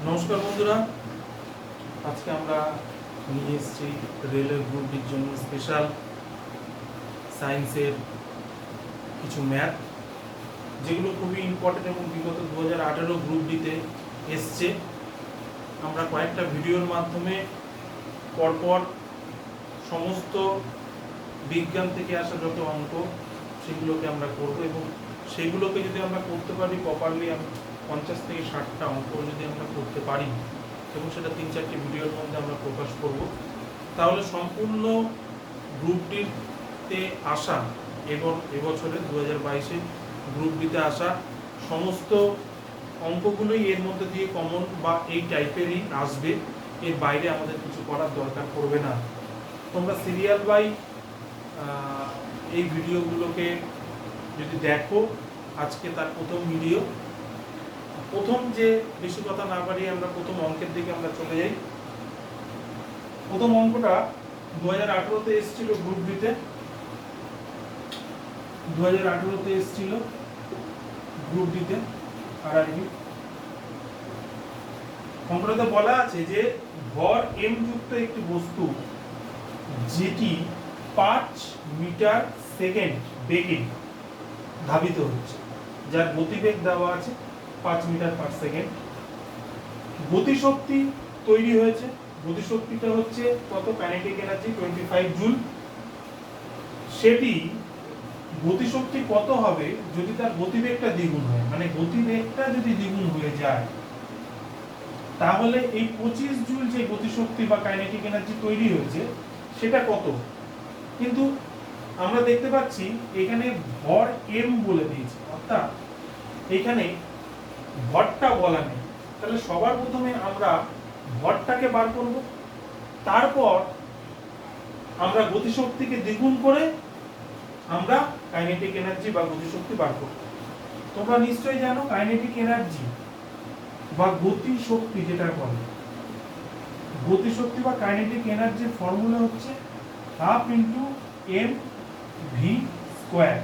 নমস্কার বন্ধুরা, আজকে আমরা নিয়ে এসেছি রেলের গ্রুপটির জন্য স্পেশাল সায়েন্সের কিছু ম্যাথ, যেগুলো খুবই ইম্পর্টেন্ট এবং বিগত 2018 গ্রুপ ডিতে এসছে। আমরা কয়েকটা ভিডিওর মাধ্যমে পরপর সমস্ত বিজ্ঞান থেকে আসা যত অঙ্ক সেগুলোকে আমরা করব এবং সেগুলোকে যদি আমরা করতে পারি প্রপারলি, 50 থেকে 60টা অঙ্ক যদি আমরা করতে পারি এবং সেটা 3-4টি ভিডিওর মধ্যে আমরা প্রকাশ করব, তাহলে সম্পূর্ণ গ্রুপ ডিতে আসা এবং এবছরে 2022-এ গ্রুপ ডিতে আসা সমস্ত অঙ্কগুলোই এর মধ্যে দিয়ে কমন বা এই টাইপেরই আসবে। এর বাইরে আমাদের কিছু করার দরকার পড়বে না। তোমরা সিরিয়াল বাই এই ভিডিওগুলোকে যদি দেখো, আজকে তার প্রথম ভিডিও। প্রথম যে বেশি কথা না বাড়িয়ে আমরা প্রথম অঙ্কের দিকে আমরা চলে যাই। প্রথম অঙ্কটা 2018-তে এসেছিল গ্রুপ ডিতে, 2018-তে এসেছিল গ্রুপ ডিতে আরআরবি। অঙ্কটাতে বলা আছে যে ভর m যুক্ত একটি বস্তু যেটি 5 মিটার সেকেন্ড বেগে ধাবিত হচ্ছে, যার গতিবেগ দেওয়া আছে 5 মিটার পার সেকেন্ড। গতিশক্তি তৈরি হয়েছে, গতিশক্তিটা হচ্ছে কত? Kinetic energy 25 joule. সেটি গতিশক্তি কত হবে যদি তার গতিবেগটা দ্বিগুণ হয়, মানে গতিবেগটা যদি দ্বিগুণ হয়ে যায়, তাহলে এই 25 জুল যে গতিশক্তি বা কাইনেটিক এনার্জি তৈরি হয়েছে সেটা কত? কিন্তু আমরা দেখতে পাচ্ছি এখানে ভর m বলে দিয়েছে, অর্থাৎ এখানে ভরটা বলা নেই। তাহলে সবার প্রথমে আমরা ভরটাকে বার করব, তারপর আমরা গতিশক্তিকে দ্বিগুণ করে আমরা কাইনেটিক এনার্জি বা গতিশক্তি বার করব। তোমরা নিশ্চয়ই জানো কাইনেটিক এনার্জি বা গতিশক্তি যেটা বলে, গতিশক্তি বা কাইনেটিক এনার্জির ফর্মুলা হচ্ছে half into M V square,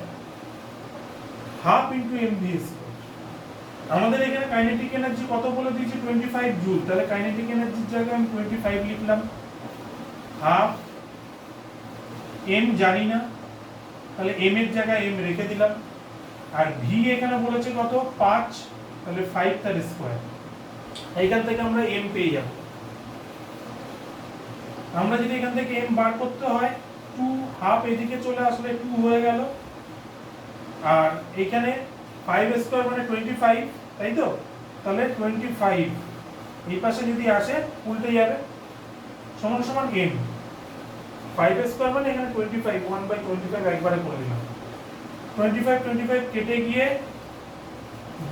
half into M V square. আমাদের এখানে কাইনেটিক এনার্জি কত বলে দিয়েছি? 25 জুল। তাহলে কাইনেটিক এনার্জির জায়গায় আমি 25 লিখলাম, হাফ এম জানি না, তাহলে এম এর জায়গায় এম রেখে দিলাম, আর ভি এখানে বলেছে কত? 5, তাহলে 5 তার স্কোয়ার। এইখান থেকে আমরা এম পেয়ে যাব। আমরা যদি এখান থেকে এম বার করতে হয়, 2 হাফ এদিকে চলে আসলে 2 হয়ে গেল, আর এখানে 5 স্কয়ার মানে 25, তাই তো? তাহলে 25 এই পাশে যদি আসে উল্টে যাবে, সমান সমান m। 5 স্কয়ার মানে এখানে 25, 1/25 একবারে করে দিলাম। 25 কেটে গিয়ে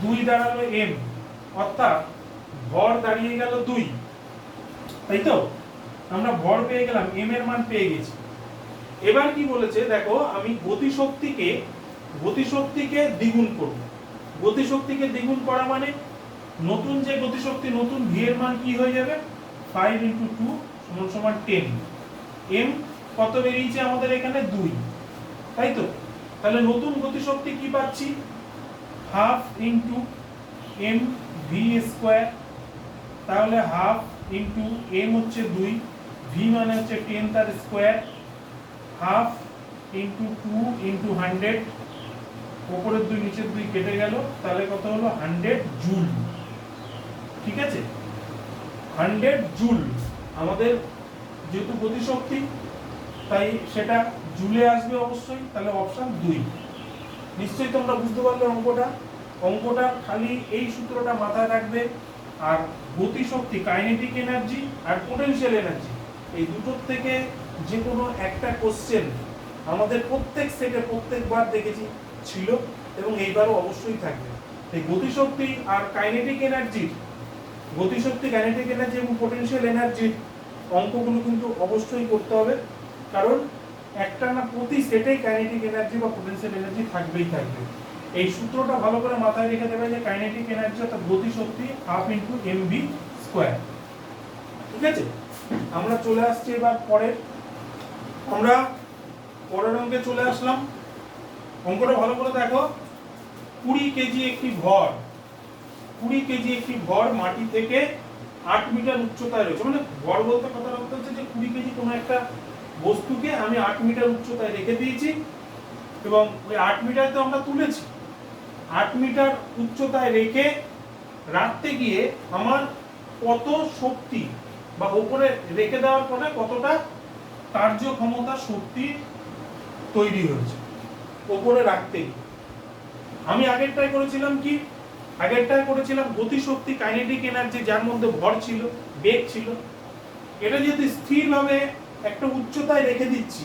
2 দাঁড়ালো m, অর্থাৎ ভর দাঁড়িয়ে গেল 2, তাই তো? আমরা ভর পেয়ে গেলাম, m এর মান পেয়ে গেছি। এবার কি বলেছে দেখো, আমি গতিশক্তিকে দ্বিগুণ করব। গতিশক্তিকে দ্বিগুণ করা মানে নতুন যে গতিশক্তি, নতুন v এর মান কি হয়ে যাবে? 5 × 2 = 10। m কত বেরিয়েছে আমাদের এখানে? 2, তাই তো? তাহলে নতুন গতিশক্তি কি পাচ্ছি? Half into M V square. তাহলে হাফ ইন্টু এম হচ্ছে 2, ভি মানে হচ্ছে 10 তার স্কোয়ার, হাফ ইন্টু 2 ইন্টু 100, উপরের 2 নিচের 2 কেটে গেল, তাহলে কত হলো? 100 জুল। ঠিক আছে, 100 জুল আমাদের যেহেতু গতিশক্তি, তাই সেটা জুলে আসবে অবশ্যই। তাহলে অপশন 2। নিশ্চয়ই তোমরা বুঝতে পারলে অঙ্কটা খালি এই সূত্রটা মাথায় রাখবে। আর গতিশক্তি, কাইনেটিক এনার্জি আর পোটেনশিয়াল এনার্জি, এই দুটোর থেকে যে কোনো একটা কোশ্চেন আমাদের প্রত্যেক সেটে প্রত্যেকবার দেখেছি ছিল এবং এইবারও অবশ্যই থাকবে। এই গতিশক্তি আর কাইনেটিক এনার্জির, গতিশক্তি, কাইনেটিক এনার্জি এবং পোটেনশিয়াল এনার্জির অঙ্কগুলো কিন্তু অবশ্যই করতে হবে, কারণ একটা না প্রতি সেটেই কাইনেটিক এনার্জি বা পোটেনশিয়াল এনার্জি থাকবেই থাকবে। এই সূত্রটা ভালো করে মাথায় রেখে দেবে যে কাইনেটিক এনার্জি অর্থাৎ গতিশক্তি half into M V square. ঠিক আছে, আমরা চলে আসছি এবার আমরা পরের অঙ্কে চলে আসলাম। অঙ্কটা ভালো করে দেখো। 20 কেজি একটি ভর মাটি থেকে 8 মিটার উচ্চতায় রয়েছে, মানে ভর বলতে কথাটা হচ্ছে যে 20 কেজি কোনো একটা বস্তুকে আমি 8 মিটার উচ্চতায় রেখে দিয়েছি এবং ওই 8 মিটার তো আমরা তুলেছি, 8 মিটার উচ্চতায় রেখে রাখতে গিয়ে আমার কত শক্তি বা উপরে রেখে দেওয়ার পরে কতটা কার্যক্ষমতা শক্তি তৈরি হয়েছে উপরে রাখতে গিয়ে। আমি আগেরটায় করেছিলাম কি, আগেরটায় করেছিলাম গতিশক্তি কাইনেটিক এনার্জি, যার মধ্যে ভর ছিল, বেগ ছিল। এটা যেহেতু স্থিরভাবে একটা উচ্চতায় রেখে দিচ্ছি,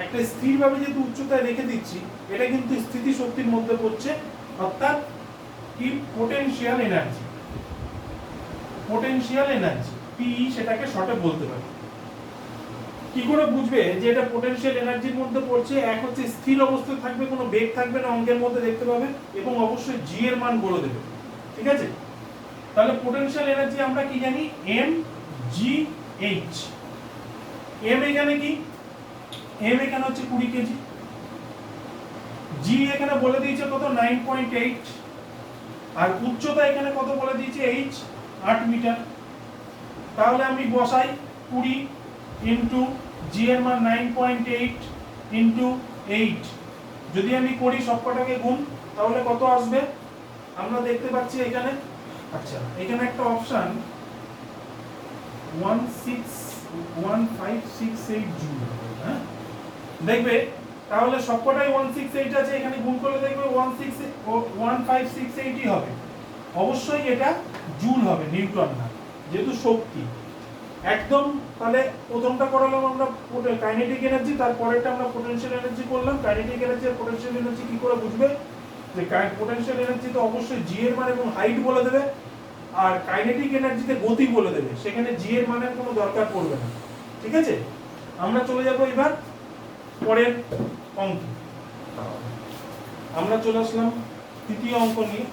একটা স্থিরভাবে যেহেতু উচ্চতায় রেখে দিচ্ছি, এটা কিন্তু স্থিতি শক্তির মধ্যে পড়ছে, অর্থাৎ কি পোটেনশিয়াল এনার্জি। পোটেনশিয়াল এনার্জি পিই সেটাকে শর্টে বলতে পারি। কি করে বুঝবে যে এটা পোটেনশিয়াল এনার্জির মধ্যে পড়ছে? এক হচ্ছে স্থির অবস্থায় থাকবে, কোনো বেগ থাকবে না, অঙ্কের মধ্যে দেখতে পাবে, এবং অবশ্যই জি এর মান বলে দেবে। ঠিক আছে, তাহলে পোটেনশিয়াল এনার্জি আমরা কি জানি? M G H. এম এখানে কি? এম এখানে হচ্ছে 20 কেজি, জি এখানে বলে দিয়েছে কত? 9.8, আর উচ্চতা এখানে কত বলে দিয়েছে? H 8 metre. তাহলে আমি বসাই 20 ইনটু জি এর মান 9.8 ইনটু 8, যদি আমি করি সবকটাকে গুণ, তাহলে কত আসবে? আমরা দেখতে পাচ্ছি এখানে, আচ্ছা এখানে একটা অপশন 1568 জুল, হ্যাঁ দেখবে, তাহলে সবকটাই 168 আছে, এখানে গুণ করলে দেখবে 1568ই হবে। অবশ্যই এটা জুল হবে, নিউটন না, যেহেতু শক্তি একদম। তাহলে প্রথমটা করালাম আমরা কাইনেটিক এনার্জি, তারপরেরটা আমরা পোটেনশিয়াল এনার্জি করলাম। কাইনেটিক এনার্জি আর পোটেনশিয়াল এনার্জি কি করে বুঝবে? যে পোটেনশিয়াল এনার্জি তো অবশ্যই জি এর মান এবং হাইট বলে দেবে, আর কাইনেটিক এনার্জিতে গতি বলে দেবে, সেখানে জি এর মানের কোনো দরকার পড়বে না। ঠিক আছে, আমরা চলে যাব এবার পরের অঙ্ক। আমরা চলে আসলাম তৃতীয় অঙ্ক নিয়ে।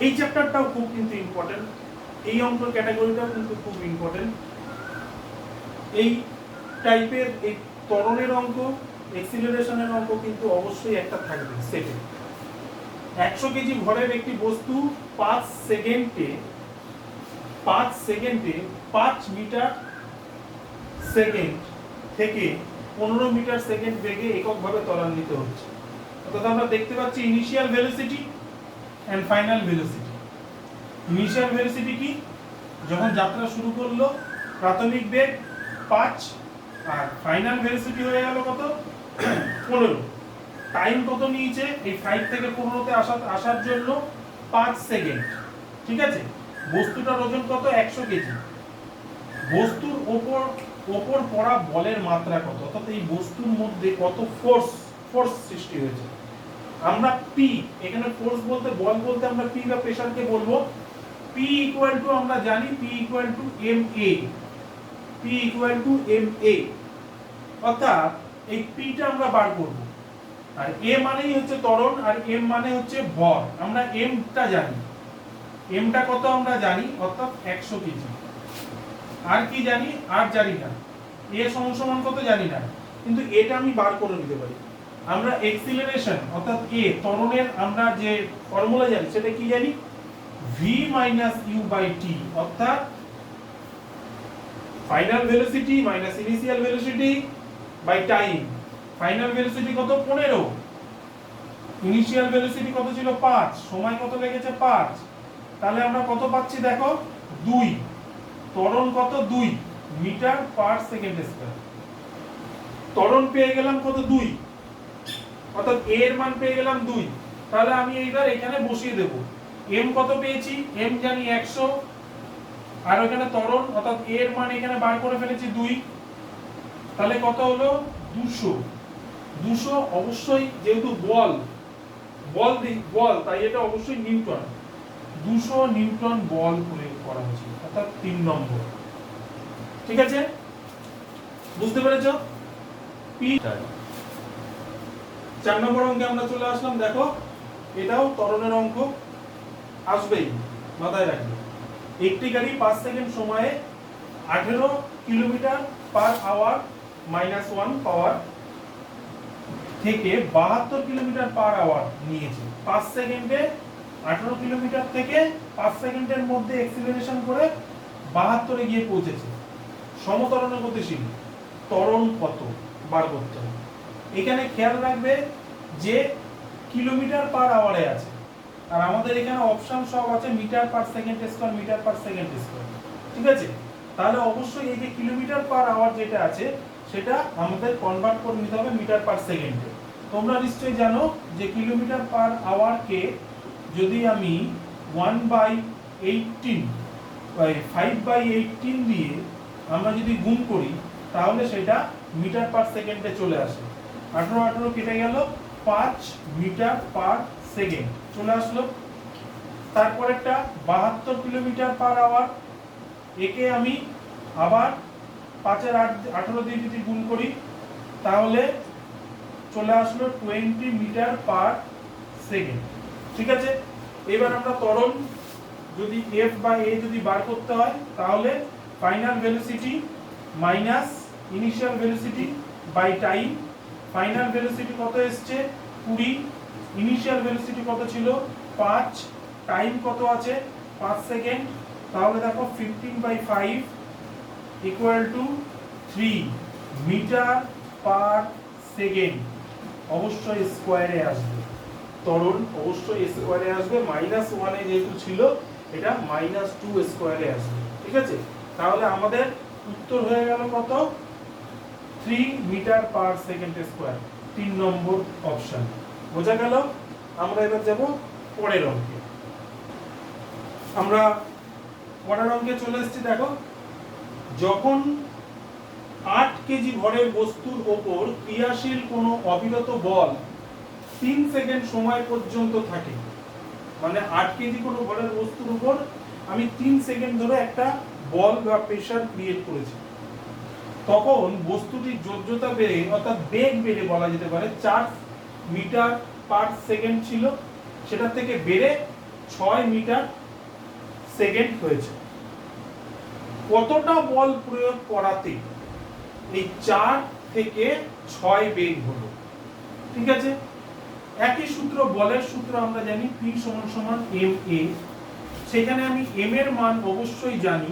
এই চ্যাপ্টারটাও খুব কিন্তু ইম্পর্টেন্ট, এই অঙ্কের ক্যাটাগরিটাও কিন্তু খুব ইম্পর্টেন্ট। এই টাইপের এই ত্বরণের অঙ্ক, এক্সিলারেশনের অঙ্ক কিন্তু অবশ্যই একটা থাকবে সেটে। 100 কেজি ভরের একটি বস্তু 5 সেকেন্ডে 5 মিটার সেকেন্ড থেকে 15 মিটার সেকেন্ড বেগে এককভাবে ত্বরান্বিত হচ্ছে। অর্থাৎ আমরা দেখতে পাচ্ছি initial velocity and final velocity. Initial velocity কি? যখন যাত্রা শুরু করলো প্রাথমিক বেগ 5, আর ফাইনাল ভেলোসিটি হয়ে গেল কত? 15। টাইম কত নিয়েছে এই 5 থেকে 15তে আসার জন্য? 5 সেকেন্ড। ঠিক আছে, বস্তুটার ওজন কত? 100 কেজি। বস্তুর ওপর পড়া বলের মাত্রা কত? অর্থাৎ এই বস্তুর মধ্যে কত ফোর্স সৃষ্টি হয়েছে। আমরা পি, এখানে ফোর্স বলতে বল বলতে আমরা পি বা প্রেসারকে বলবো। পি ইকুয়াল টু আমরা জানি P equal to M A. P equal to M A, অর্থাৎ এই পিটা আমরা বার করব। আর এ মানেই হচ্ছে ত্বরণ, আর এম মানে হচ্ছে ভর। আমরা এমটা জানি, এমটা কত আমরা জানি, অর্থাৎ 100 কেজি। আর কি জানি? আর জানি না। এ সমান কত জানি না, কিন্তু এটা আমি বার করে নিতে পারি। আমরা এক্সিলারেশন অর্থাৎ এ ত্বরণের আমরা যে ফর্মুলা জানি সেটা কি জানি? v minus U by T, অর্থাৎ final velocity minus initial velocity by time. Final velocity কত? 15। ইনিশিয়াল ভেলোসিটি কত ছিল? 5। সময় কত লেগেছে? 5। তাহলে আমরা কত পাচ্ছি দেখো? 2। ত্বরণ কত? 2 মিটার পার সেকেন্ড স্কয়ার। ত্বরণ পেয়ে গেলাম কত? 2, অর্থাৎ a এর মান পেয়ে গেলাম 2। তাহলে আমি এইবার এখানে বসিয়ে দেব। m কত পেয়েছি? m জানি 100, আর ওখানে ত্বরণ অর্থাৎ a এর মান এখানে বার করে ফেলেছি 2। তাহলে কত হলো? 200। 200 অবশ্যই, যেহেতু বল তাই এটা অবশ্যই নিউটন। 200 নিউটন বল প্রয়োগ করা হয়েছে, অর্থাৎ 3 নম্বর। ঠিক আছে, বুঝতে পেরেছো? পি 4 নম্বর অঙ্কে আমরা চলে আসলাম। দেখো এটাও ত্বরণের অঙ্ক, আসবেই, মাথায় রাখবে। একটি গাড়ি 5 সেকেন্ড সময়ে 18 কিলোমিটার পার আওয়ার -1 পাওয়ার থেকে 72 কিলোমিটার পার আওয়ার নিয়েছে। 5 সেকেন্ডে 18 কিলোমিটার থেকে 5 সেকেন্ডের মধ্যে অ্যাক্সিলারেশন করে 72 গিয়ে পৌঁছেছে। সমত্বরণ গতিশীল ত্বরণ কত বার করতে হবে। এখানে খেয়াল রাখবে যে কিলোমিটার পার আওয়ারে আছে, আর আমাদের এখানে অপশন সব আছে metre per second square, metre per second square, ঠিক আছে। তাহলে অবশ্যই এই যে কিলোমিটার পার আওয়ার যেটা আছে সেটা আমাদের কনভার্ট করে নিতে হবে মিটার পার সেকেন্ডে। তোমরা নিশ্চয়ই জানো যে কিলোমিটার পার আওয়ারকে যদি আমি 1/18 5/18 দিয়ে আমরা যদি গুণ করি তাহলে সেটা মিটার পার সেকেন্ডে চলে আসে। 18 কেটে গেল, 5 মিটার পার সেকেন্ড চলে আসলো। তারপর একটা 72 কিলোমিটার পার আওয়ার, একে আমি আবার 5 আর 18 দিয়ে যদি গুণ করি তাহলে চলে আসলো 20 মিটার পার সেকেন্ড, ঠিক আছে। এবার আমরা ত্বরণ যদি f বা a যদি বার করতে হয় তাহলে final velocity minus initial velocity by time. Final velocity কত এসছে 20, ইনিশিয়াল ভেলোসিটি কত ছিল 5, টাইম কত আছে 5 সেকেন্ড। তাহলে দেখো 15/5 equal to 3 metre per second. অবশ্যই স্কোয়ারে আসবে, ত্বরণ অবশ্যই স্কোয়ারে আসবে। -1 এ যেহেতু ছিল এটা -2 স্কোয়ারে আসবে, ঠিক আছে। তাহলে আমাদের উত্তর হয়ে গেল কত 3 মিটার পার সেকেন্ড স্কোয়ার, 3 নম্বর অপশন। বোঝা গেল। আমরা এবার যাব পরের অঙ্কে। আমরা পরের অঙ্কে চলে এসেছি। দেখো, যখন 8 কেজি ভরের বস্তুর ওপর ক্রিয়াশীল কোনো অবিরত বল 3 সেকেন্ড সময় পর্যন্ত থাকে, মানে 8 কেজি কোনো ভরের বস্তুর উপর আমি 3 সেকেন্ড ধরে একটা বল বা প্রেসার ক্রিয়েট করেছি, তখন বস্তুটির যোগ্যতা বেড়ে অর্থাৎ বেগ বেড়ে বলা যেতে পারে 4 মিটার পার সেকেন্ড ছিল, সেটা থেকে বেড়ে 6 মিটার সেকেন্ড হয়েছে। কতটা বল প্রয়োগ করাতে এই 4 থেকে 6 বেগ হলো, ঠিক আছে। একই সূত্র, বলের সূত্র আমরা জানি P = ma। সেখানে আমি m এর মান অবশ্যই জানি,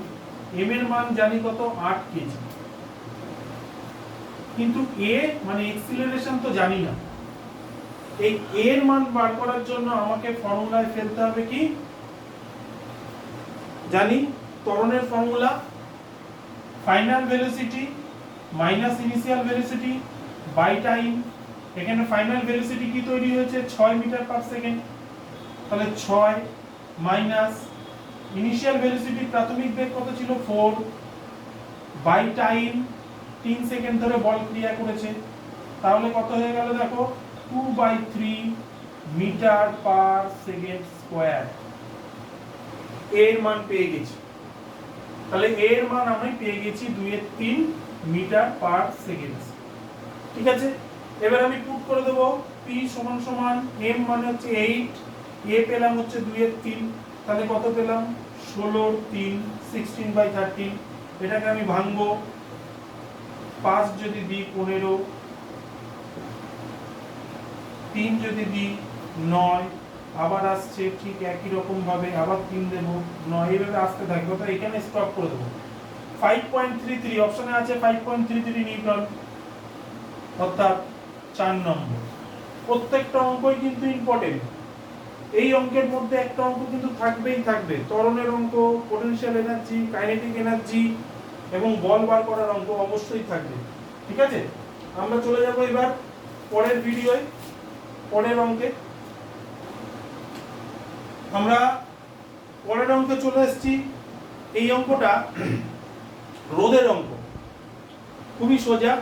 m এর মান জানি কত 8 কেজি, কিন্তু a মানে অ্যাক্সিলারেশন তো জানি না। এই a এর মান বার করার জন্য আমাকে ফর্মুলায় ফেলতে হবে কি জানি, ত্বরণের formula final velocity minus initial velocity by time. এখানে ফাইনাল ভেলোসিটি কি তৈরি হয়েছে 6 মিটার পার সেকেন্ড, তাহলে 6 মাইনাস ইনিশিয়াল ভেলোসিটি প্রাথমিক বেগ কত ছিল 4 বাই টাইম 3 সেকেন্ড ধরে বল ক্রিয়া করেছে, তাহলে কত হয়ে গেল দেখো 2/3 মিটার পার সেকেন্ড স্কয়ার। এর মান পেয়ে গেছি, তাহলে এর মান আমি পেয়ে গেছি 2/3 মিটার পার সেকেন্ড, ঠিক আছে। এবার আমি পুট করে দেব P = m মানে হচ্ছে 8, a পেলাম হচ্ছে 2/3, তাহলে কত পেলাম 16/3 16/13। এটাকে আমি ভাঙবো, 5 যদি দিই 15, 3 যদি দিই 9, আবার আসছে ঠিক একই রকম ভাবে আবার 3 দেব 9, এইভাবে আসতে থাকবে। তো এখানে স্টপ করে দেব। 5.33 অপশনে আছে 5.33 নিউটন, অর্থাৎ 4 নম্বর। প্রত্যেকটা অঙ্কই কিন্তু ইম্পর্টেন্ট। এই অঙ্কের মধ্যে একটা অঙ্ক কিন্তু থাকবেই থাকবে, ত্বরণের অঙ্ক, পোটেনশিয়াল এনার্জি, কাইনেটিক এনার্জি এবং বল বার করার অঙ্ক অবশ্যই থাকবে, ঠিক আছে। আমরা চলে যাব এবার পরের ভিডিওয়, পরের অঙ্কে। আমরা পরের অঙ্কে চলে এসেছি। এই অঙ্কটা রোধের অঙ্ক, খুবই সোজা।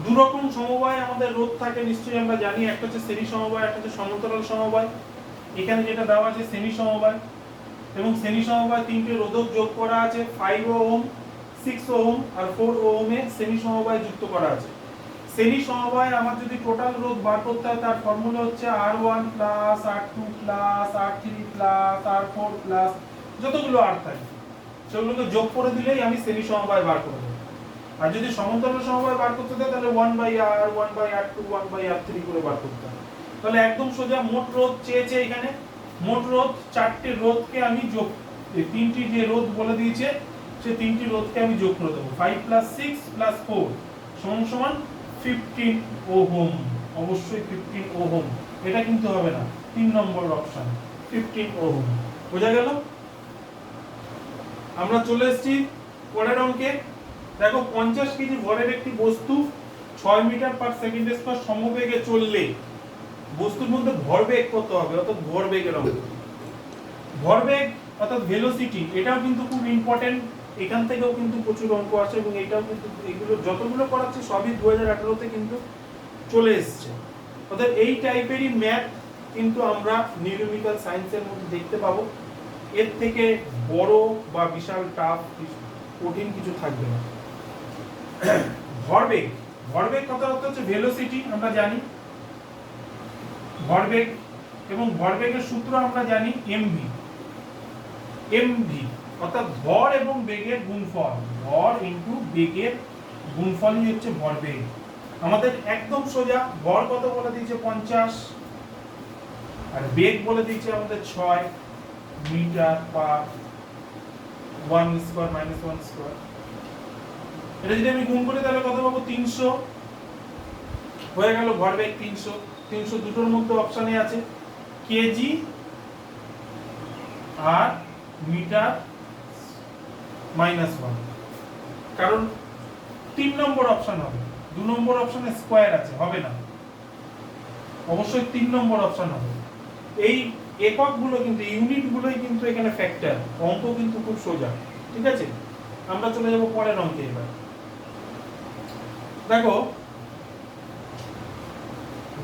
দু রকম সমবায় আমাদের রোধ থাকে নিশ্চয়ই আমরা জানি, একটা হচ্ছে শ্রেণী সমবায়, একটা হচ্ছে সমান্তরাল সমবায়। এখানে যেটা দেওয়া আছে শ্রেণী সমবায়, এবং শ্রেণী সমবায় 3টে রোধক যোগ করা আছে, 5 ওহম, 6 ওহম আর 4 ওহমে শ্রেণী সমবায় যুক্ত করা আছে। শ্রেণী সমবায় আমার যদি টোটাল রোধ বার করতে হয় তার ফর্মুলা হচ্ছে R1 plus R2 plus R3 plus R4 plus যতগুলো R থাকে সেগুলোকে যোগ করে দিলেই আমি শ্রেণী সমবায় বার করে দেবো। আর যদি সমান্তরাল সমবায় বার করতে হয় তাহলে 1/R 1/R2 1/R3 করে বার করতে হবে। তাহলে একদম সোজা। মোট রোধ চেয়েছে এখানে, মোট রোধ 4টে রোধকে আমি যোগ এই তিনটি যে রোধ বলে দিয়েছে সেই তিনটি রোধকে আমি যোগ করে দেবো। 5 + 6 + 4 সমান 15 ওহম। অবশ্যই 15 ওহম, এটা কিন্তু হবে না, 3 নম্বর অপশন 15 ওহম। বোঝা গেল? আমরা চলে এসেছি পরের অঙ্কে। দেখো 50 কেজি ভরের একটি বস্তু 6 মিটার/সেকেন্ড² সমবেগে চললে বস্তুর মধ্যে ভরবেগ কত হবে, অর্থাৎ ভরবেগের অঙ্ক। ভরবেগ অর্থাৎ ভেলোসিটি, এটাও কিন্তু খুব ইম্পর্টেন্ট। এখান থেকেও কিন্তু প্রচুর অঙ্ক আসে এবং এটাও কিন্তু, এগুলো যতগুলো করাচ্ছে সবই 2018 তে কিন্তু চলে এসেছে। অর্থাৎ এই টাইপেরই ম্যাথ কিন্তু আমরা নিউমেরিক্যাল সায়েন্সের মধ্যে দেখতে পাবো। এর থেকে বড় বা বিশাল টাফ কঠিন কিছু থাকবে না। ভরবেগ, ভরবেগ কথা হচ্ছে ভেলোসিটি, আমরা জানি ভরবেগ, এবং ভরবেগের সূত্র আমরা জানি এমভি। এমভি অর্থাৎ ভর এবং বেগের গুণফল, ভর ইনটু বেগের গুণফলই হচ্ছে ভরবেগ। আমাদের একদম সোজা, ভর কত বলে দিয়েছে 50, আর বেগ বলে দিয়েছে আমাদের 6 মিটার/1² - 1²। এটা যদি আমি গুণ করি তাহলে কত পাবো, 300 হয়ে গেল। ভরবেগ 300, 300 দুটোর মধ্যে অপশনে আছে কেজি আর মিটার-1, কারণ 3 নম্বর অপশন হবে, 2 নম্বর অপশনে স্কয়ার আছে, হবে না, অবশ্যই 3 নম্বর অপশন হবে। এই এককগুলো কিন্তু, ইউনিটগুলোই কিন্তু এখানে ফ্যাক্টর, অঙ্ক কিন্তু খুব সোজা। ঠিক আছে, আমরা চলে যাব পরের অঙ্কে। এবার দেখো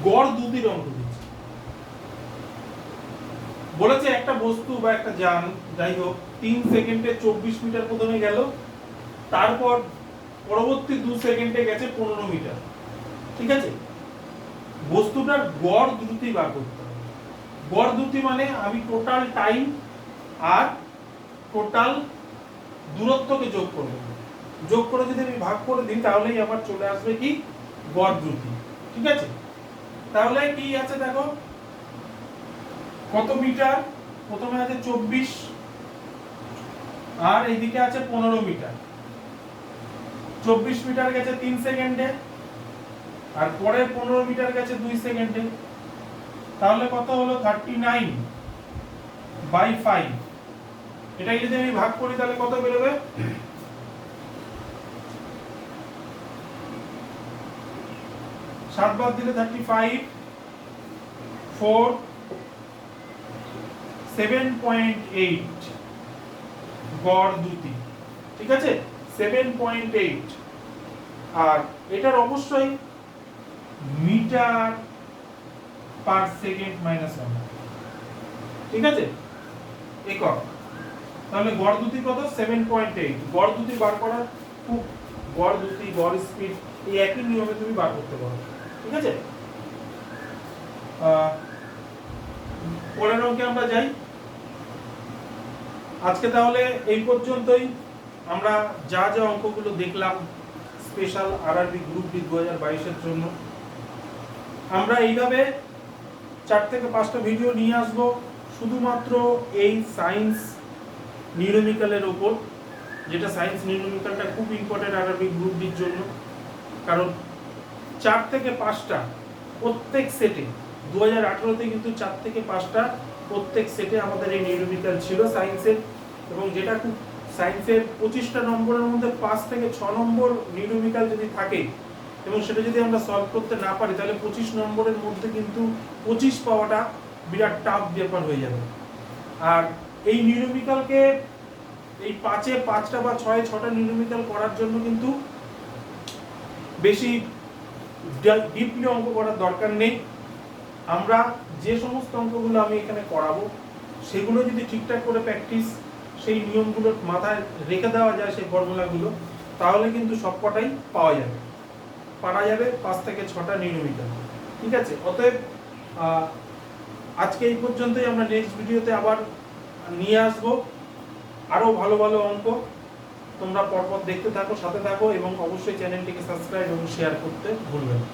গড় দ্রুতির অঙ্ক দিচ্ছে, বলেছে একটা বস্তু বা একটা যান, যাই হোক, 3 সেকেন্ডে 24 মিটার প্রথমে গেল, তারপর পরবর্তী 2 সেকেন্ডে গেছে 15 মিটার। ঠিক আছে, বস্তুটার গড় দ্রুতি বার করতে হবে। গড় দ্রুতি মানে আমি টোটাল টাইম আর টোটাল দূরত্বকে যোগ করব, যোগ করে যদি আমি ভাগ করে দিই তাহলেই আবার চলে আসবে কি, গড় দ্রুতি। ঠিক আছে, তাহলে কি আছে দেখো, কত মিটার, প্রথমে আছে 24 আর এইদিকে আছে 15 মিটার। 24 মিটার গেছে 3 সেকেন্ডে আর পরের 15 মিটার গেছে 2 সেকেন্ডে, তাহলে কত হলো 39/5। এটাকে যদি আমি ভাগ করি তাহলে কত বেরোবে, 7 বাদ দিলে 35, 4, 7.8 গড় দ্রুতি। ঠিক আছে, 7.8, আর এটার অবশ্যই মিটার/সেকেন্ড-1। ঠিক আছে, একক। তাহলে গড় দ্রুতি কত, 7.8। গড় দ্রুতি বার করার খুব, গড় দ্রুতি, গড় স্পিড, এই একই নিয়মে তুমি বার করতে পারো। ঠিক আছে, পরের অঙ্কে আমরা যাই। আজকে তাহলে এই পর্যন্তই। আমরা যা যা অঙ্কগুলো দেখলাম স্পেশাল আরআরবি গ্রুপ ডি 2022-এর জন্য, আমরা এইভাবে 4 থেকে 5টা ভিডিও নিয়ে আসব শুধুমাত্র এই সায়েন্স নিউমেরিক্যালের উপর, যেটা সায়েন্স নিউমেরিক্যালটা খুব ইম্পর্টেন্ট আরআরবি গ্রুপ ডির জন্য। কারণ 4 থেকে 5টা প্রত্যেক সেটে, 2018-তে কিন্তু 4 থেকে 5টা প্রত্যেক সেটে আমাদের এই নিউমেরিক্যাল ছিল সায়েন্সের, এবং যেটা খুব, সায়েন্সের 25টা নম্বরের মধ্যে 5 থেকে 6 নম্বর নিউমেরিক্যাল যদি থাকে এবং সেটা যদি আমরা সলভ করতে না পারি তাহলে 25 নম্বরের মধ্যে কিন্তু 25 পাওয়াটা বিরাট টাফ ব্যাপার হয়ে যাবে। আর এই নিউমেরিক্যালকে, এই 5-এ 5টা বা 6-এ 6টা নিউমেরিক্যাল করার জন্য কিন্তু বেশি ডিপলি অঙ্ক করার দরকার নেই। আমরা যে সমস্ত অঙ্কগুলো আমি এখানে করাবো সেগুলো যদি ঠিকঠাক করে প্র্যাকটিস, সেই নিয়মগুলো মাথায় রেখে দেওয়া যায়, সেই ফর্মুলাগুলো, তাহলে কিন্তু সবকটাই পাওয়া যাবে, পারা যাবে 5 থেকে 6টা নিউমেরিক্যাল। ঠিক আছে, অতএব আজকে এই পর্যন্তই। আমরা নেক্সট ভিডিওতে আবার নিয়ে আসবো আরো ভালো ভালো অঙ্ক। তোমরা পরপর দেখতে থাকো, সাথে থাকো, এবং অবশ্যই চ্যানেলটিকে সাবস্ক্রাইব এবং শেয়ার করতে ভুলবেন না।